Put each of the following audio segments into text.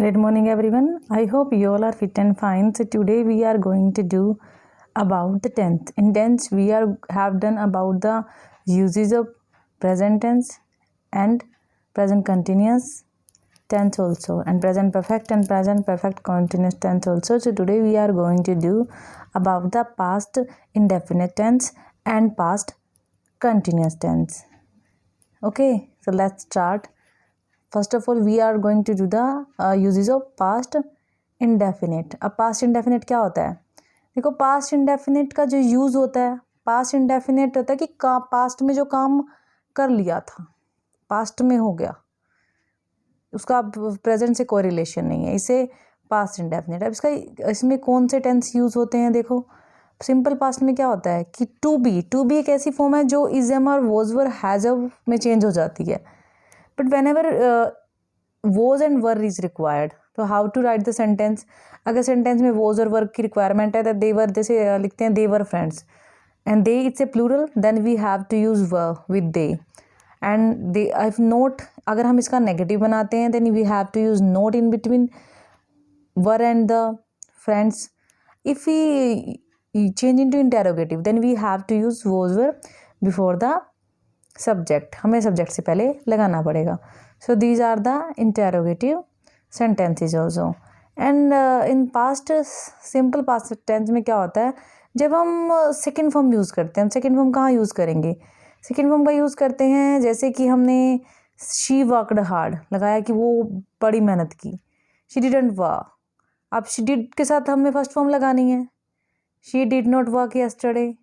Great morning everyone. I hope you all are fit and fine. So today we are going to do about the tense. In tense we have done about the uses of present tense and present continuous tense also, and present perfect and present perfect continuous tense also. So today we are going to do about the past indefinite tense and past continuous tense. Okay, so let's start. First of all, we are going to do the uses of past indefinite. अब past indefinite क्या होता है? देखो, past indefinite का जो use होता है, past indefinite होता है कि past में जो काम कर लिया था, past में हो गया, उसका प्रेजेंट से कोई रिलेशन नहीं है, इसे पास्ट इंडेफिनिट। अब इसमें कौन से टेंस यूज़ होते हैं? देखो, सिंपल पास्ट में क्या होता है कि टू बी एक ऐसी फॉर्म है जो इज एम और वॉज वर हैज में चेंज हो जाती है, but whenever was and were is required, तो how to write the sentence. अगर सेंटेंस में वॉज और वर्क की रिक्वायरमेंट है तो दे वर, जैसे लिखते हैं they were friends and they it's a plural, then we have to use were with they and they. If not, अगर हम इसका नेगेटिव बनाते हैं then we have to use not in between were and the friends. If we change into interrogative then we have to use was were before the subject, हमें subject से पहले लगाना पड़ेगा। So these are the interrogative sentences also. And in past, simple past tense में क्या होता है, जब हम सेकेंड फॉर्म यूज़ करते हैं, हम सेकेंड फॉर्म कहाँ यूज़ करेंगे? सेकेंड फॉर्म का यूज़ करते हैं जैसे कि हमने शी वर्कड हार्ड लगाया कि वो बड़ी मेहनत की, शी डिडंट वर्क। अब शी डिड के साथ हमें फर्स्ट फॉर्म लगानी है, she did not work yesterday,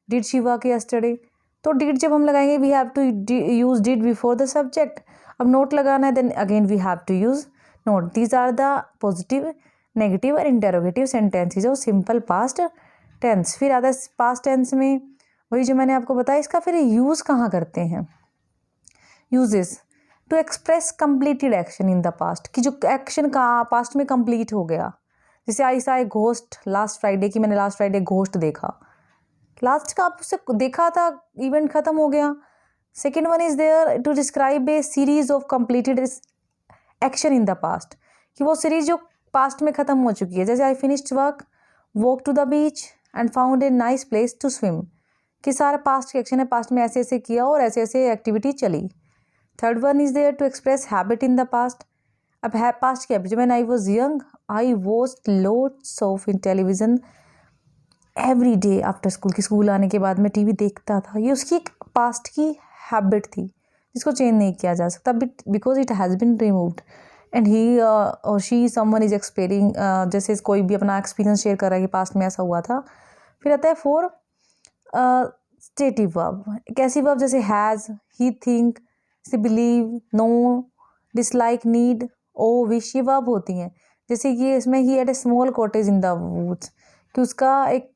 did she work yesterday. तो डिड जब हम लगाएंगे we have to use did before the subject. अब नोट लगाना है then again we have to use not. These are the positive, negative और interrogative sentences of simple past tense. फिर आता है पास्ट टेंस में वही जो मैंने आपको बताया, इसका फिर यूज़ कहाँ करते हैं? Uses to express completed action in the past, कि जो एक्शन का पास्ट में कंप्लीट हो गया। जैसे आई सा घोस्ट लास्ट फ्राइडे, की मैंने लास्ट फ्राइडे घोस्ट देखा, लास्ट का आप उससे देखा था, इवेंट खत्म हो गया। Second one is there to describe a series of completed action in the past, कि वो सीरीज जो पास्ट में खत्म हो चुकी है। जैसे I finished work, walk to the beach and found a nice place to swim, कि सारा पास्ट के एक्शन है, पास्ट में ऐसे ऐसे किया और ऐसे ऐसे एक्टिविटी चली। Third one is there to express habit in the past. अब है पास्ट की habit, when I was young I watched loads of in television every day after school, की स्कूल आने के बाद मैं टीवी देखता था। ये उसकी एक पास्ट की हैबिट थी जिसको चेंज नहीं किया जा सकता, because it has been removed and he और शी समवन इज एक्सपेरिंग, जैसे कोई भी अपना एक्सपीरियंस शेयर कर रहा है कि पास्ट में ऐसा हुआ था। फिर आता है फोर स्टेटिव वर्ब, एक ऐसी वर्ब जैसे हैज़, ही थिंक, से बिलीव, नो, डिसलाइक, नीड, ओ, विश, ये वर्ब होती हैं। जैसे कि इसमें he had a small cottage in the woods, कि उसका एक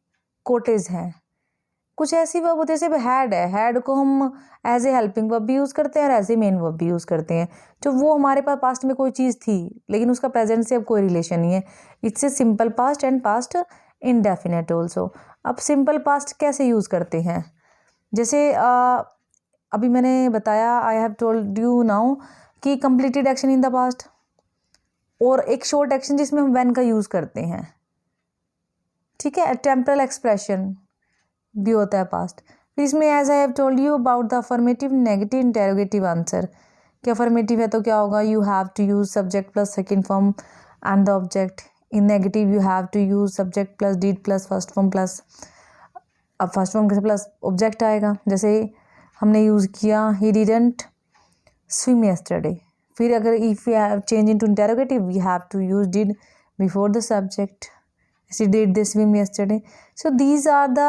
कॉटेज है। कुछ ऐसी वर्ब होती है जैसे हैड है, हैड को हम एज ए हेल्पिंग वर्ब भी यूज़ करते हैं और एज ए मेन वर्ब भी यूज़ करते हैं। जो वो हमारे पास पास्ट में कोई चीज़ थी लेकिन उसका प्रेजेंट से अब कोई रिलेशन नहीं है, it's a simple past and past indefinite also. अब सिंपल पास्ट कैसे यूज़ करते हैं? जैसे अभी मैंने बताया, I have told you now कि completed action in the past, और एक शॉर्ट एक्शन जिसमें हम व्हेन का यूज़ करते हैं, ठीक है। टेम्परल एक्सप्रेशन भी होता है पास्ट। फिर इसमें as I have told you about the affirmative, negative, interrogative answer. कि अफर्मेटिव है तो क्या होगा, you have to use subject plus second form and the object. In negative you have to use subject plus did plus first form plus, अब first form के plus object आएगा। जैसे हमने यूज़ किया ही डिडंट स्विम यस्टरडे। फिर अगर if you have change into interrogative we have to use did before the subject, she did they swim yesterday. So these are the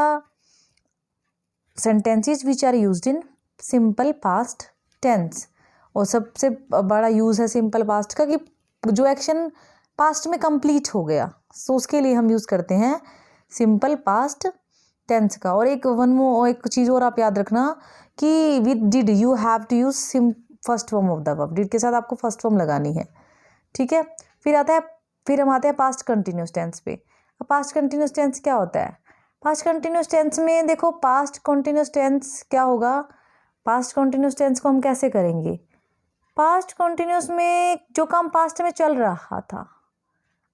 sentences which are used in simple past tense। और सबसे बड़ा use है simple past का कि जो action past में complete हो गया, सो उसके लिए हम यूज़ करते हैं सिंपल पास्ट टेंस का। और एक चीज़ और आप याद रखना कि with did you have to use first form of the verb, did के साथ आपको फर्स्ट फॉर्म लगानी है, ठीक है। फिर हम आते हैं पास्ट कंटिन्यूस टेंस पे। अब पास्ट कंटिन्यूस टेंस क्या होता है? पास्ट कंटिन्यूस टेंस में देखो, पास्ट कंटिन्यूस टेंस क्या होगा, पास्ट कंटिन्यूस टेंस को हम कैसे करेंगे? पास्ट कंटिन्यूस में जो काम पास्ट में चल रहा था,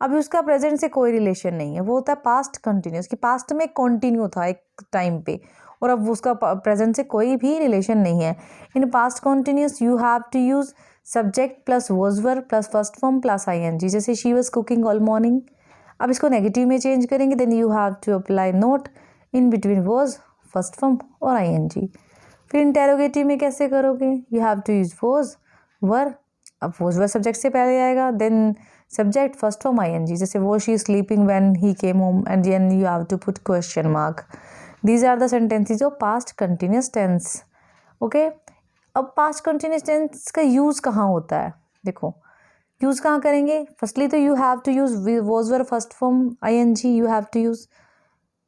अभी उसका प्रेजेंट से कोई रिलेशन नहीं है, वो होता है पास्ट कंटिन्यूस, कि पास्ट में कंटिन्यू था एक टाइम पे और अब उसका प्रेजेंट से कोई भी रिलेशन नहीं है। In past continuous you have to use subject plus was verb plus first form plus ING, जैसे she was cooking all morning. अब इसको नेगेटिव में चेंज करेंगे, then you have to apply not in between was, first form और ING. फिर interrogative में कैसे करोगे, you have to use was were, अब वॉज वर सब्जेक्ट से पहले आएगा, then subject first form ING, जैसे वो she is sleeping when he came home and then you have to put question mark. These are the sentences of past continuous tense. Okay, अब past continuous tense का use कहाँ होता है, देखो use कहाँ करेंगे। फर्स्टली तो you have to use was were first form I N G, you have to use,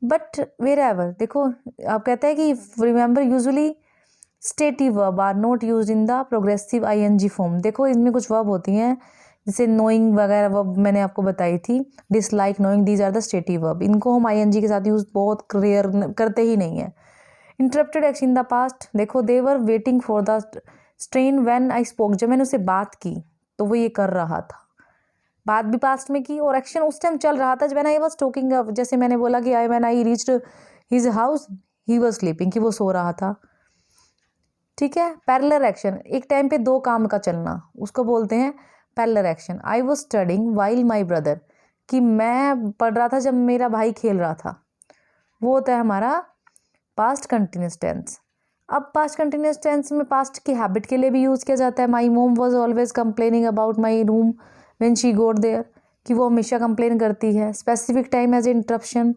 but wherever, देखो आप कहते हैं कि remember usually stative verb are not use in the progressive ING form. देखो इनमें कुछ वर्ब होती हैं जैसे नोइंग वगैरह वर्ब मैंने आपको बताई थी, dislike, knowing, these are the stative verb, इनको हम आईएनजी के साथ यूज बहुत रेयर करते ही नहीं है। Interrupted action in the past, देखो they were waiting for the train when I spoke, जब मैंने उसे बात की तो वो ये कर रहा था, बात भी पास्ट में की और एक्शन उस टाइम चल रहा था जब आई वाज टॉकिंग, जैसे मैंने बोला कि I when I reached his house he was sleeping, कि वो सो रहा था। ठीक है, पैरेलल एक्शन, एक टाइम पे दो काम का चलना, उसको बोलते हैं parallel action. I was studying while my brother, कि मैं पढ़ रहा था जब मेरा भाई खेल रहा था, वो होता है हमारा पास्ट कंटिन्यूस टेंस। अब पास्ट कंटिन्यूस टेंस में पास्ट की हैबिट के लिए भी यूज़ किया जाता है। My mom was always complaining about my room when she got there, कि वो हमेशा कंप्लेन करती है। स्पेसिफिक टाइम एज इंटरप्शन,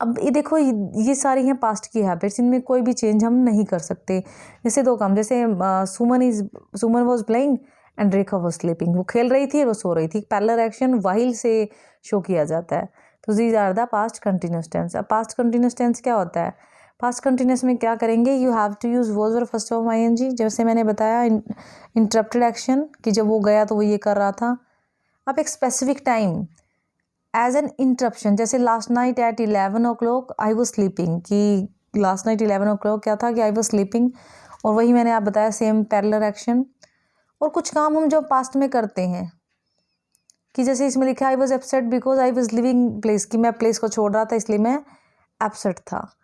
अब ये देखो ये सारी हैं पास्ट की हैबिट्स, इनमें कोई भी चेंज हम नहीं कर सकते। जैसे दो काम, जैसे Suman was playing and Rekha was sleeping, वो खेल रही थी और वो सो रही थी, पैरेलल एक्शन वाइल से शो किया जाता है। तो these are the past continuous tense. अब पास्ट कंटिन्यूस टेंस क्या होता है, पास्ट कंटिन्यूस में क्या करेंगे, you have to use was were first form ING, जैसे मैंने बताया इंटरप्टेड एक्शन, कि जब वो गया तो वो ये कर रहा था। अब एक specific time as an interruption, जैसे last night at 11 o'clock I was sleeping, कि लास्ट नाइट 11 o'clock क्या था, कि आई वॉज स्लीपिंग, और वही मैंने आप बताया सेम पैरेलल एक्शन। और कुछ काम हम जो पास्ट में करते हैं, कि जैसे इसमें लिखा I was upset because I was living place, कि मैं प्लेस को छोड़ रहा था इसलिए मैं अपसेट था।